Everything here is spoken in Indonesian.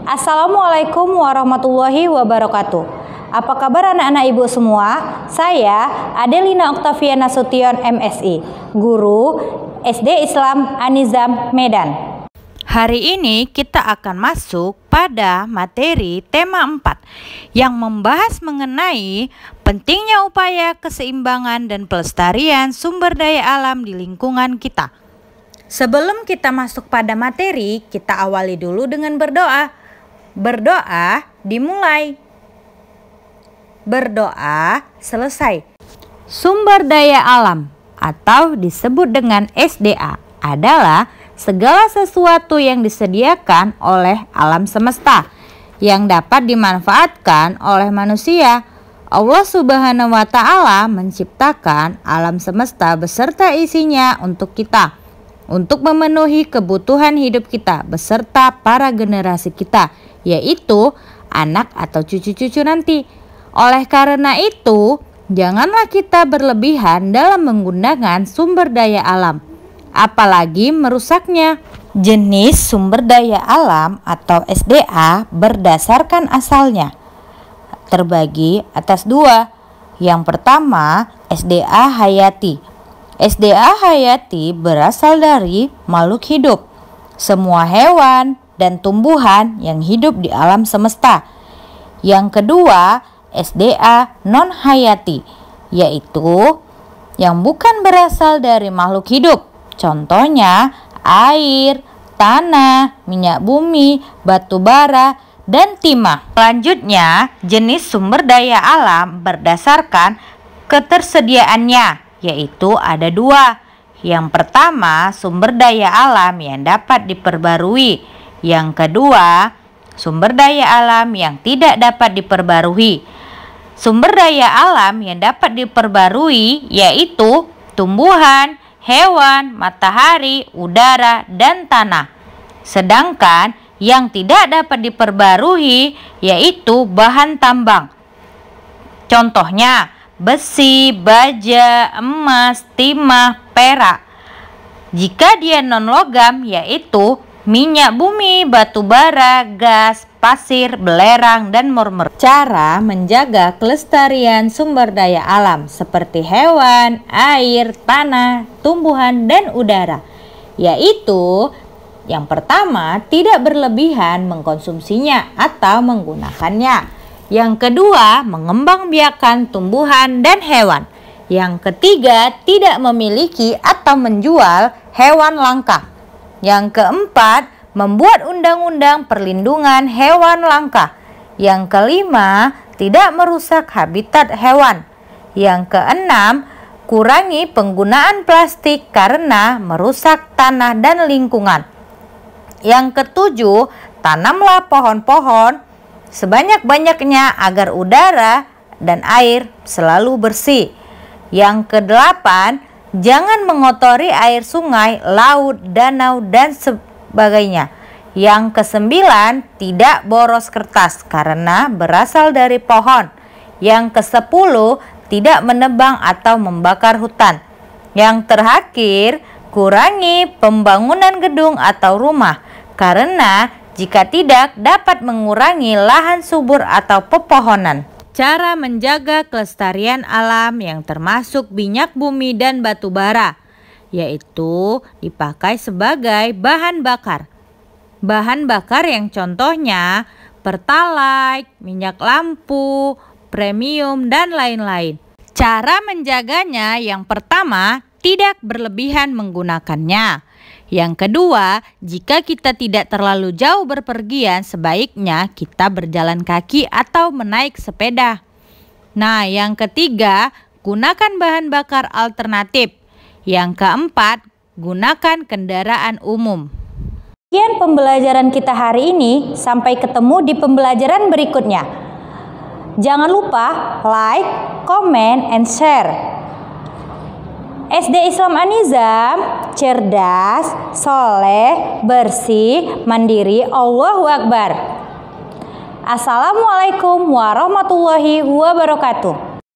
Assalamualaikum warahmatullahi wabarakatuh. Apa kabar anak-anak ibu semua? Saya Adelina Octavia Nasution MSI, guru SD Islam An-Nizam Medan. Hari ini kita akan masuk pada materi tema 4 yang membahas mengenai pentingnya upaya keseimbangan dan pelestarian sumber daya alam di lingkungan kita. Sebelum kita masuk pada materi, kita awali dulu dengan berdoa. Berdoa dimulai. Berdoa selesai. Sumber daya alam atau disebut dengan SDA adalah segala sesuatu yang disediakan oleh alam semesta yang dapat dimanfaatkan oleh manusia. Allah Subhanahu wa Ta'ala menciptakan alam semesta beserta isinya untuk kita, untuk memenuhi kebutuhan hidup kita beserta para generasi kita, yaitu anak atau cucu-cucu nanti. Oleh karena itu, janganlah kita berlebihan dalam menggunakan sumber daya alam, apalagi merusaknya. Jenis sumber daya alam atau SDA berdasarkan asalnya terbagi atas dua. Yang pertama, SDA hayati. SDA hayati berasal dari makhluk hidup, semua hewan dan tumbuhan yang hidup di alam semesta. Yang kedua, SDA non-hayati, yaitu yang bukan berasal dari makhluk hidup. Contohnya air, tanah, minyak bumi, batu bara, dan timah. Selanjutnya, jenis sumber daya alam berdasarkan ketersediaannya, yaitu ada dua. Yang pertama, sumber daya alam yang dapat diperbarui. Yang kedua, sumber daya alam yang tidak dapat diperbarui. Sumber daya alam yang dapat diperbarui yaitu tumbuhan, hewan, matahari, udara, dan tanah. Sedangkan yang tidak dapat diperbarui yaitu bahan tambang. Contohnya besi, baja, emas, timah, perak. Jika dia non-logam yaitu minyak bumi, batu bara, gas, pasir, belerang, dan marmer. Cara menjaga kelestarian sumber daya alam seperti hewan, air, tanah, tumbuhan, dan udara, yaitu yang pertama, tidak berlebihan mengkonsumsinya atau menggunakannya. Yang kedua, mengembangbiakan tumbuhan dan hewan. Yang ketiga, tidak memiliki atau menjual hewan langka. Yang keempat, membuat undang-undang perlindungan hewan langka. Yang kelima, tidak merusak habitat hewan. Yang keenam, kurangi penggunaan plastik karena merusak tanah dan lingkungan. Yang ketujuh, tanamlah pohon-pohon sebanyak-banyaknya agar udara dan air selalu bersih. Yang kedelapan, jangan mengotori air sungai, laut, danau, dan sebagainya. Yang kesembilan, tidak boros kertas karena berasal dari pohon. Yang kesepuluh, tidak menebang atau membakar hutan. Yang terakhir, kurangi pembangunan gedung atau rumah karena jika tidak dapat mengurangi lahan subur atau pepohonan. Cara menjaga kelestarian alam yang termasuk minyak bumi dan batu bara, yaitu dipakai sebagai bahan bakar. Bahan bakar yang contohnya pertalite, minyak lampu, premium, dan lain-lain. Cara menjaganya yang pertama, tidak berlebihan menggunakannya. Yang kedua, jika kita tidak terlalu jauh berpergian, sebaiknya kita berjalan kaki atau menaik sepeda. Nah, yang ketiga, gunakan bahan bakar alternatif. Yang keempat, gunakan kendaraan umum. Sekian pembelajaran kita hari ini, sampai ketemu di pembelajaran berikutnya. Jangan lupa like, comment, and share. SD Islam An-Nizam, cerdas, soleh, bersih, mandiri, Allahu Akbar. Assalamualaikum warahmatullahi wabarakatuh.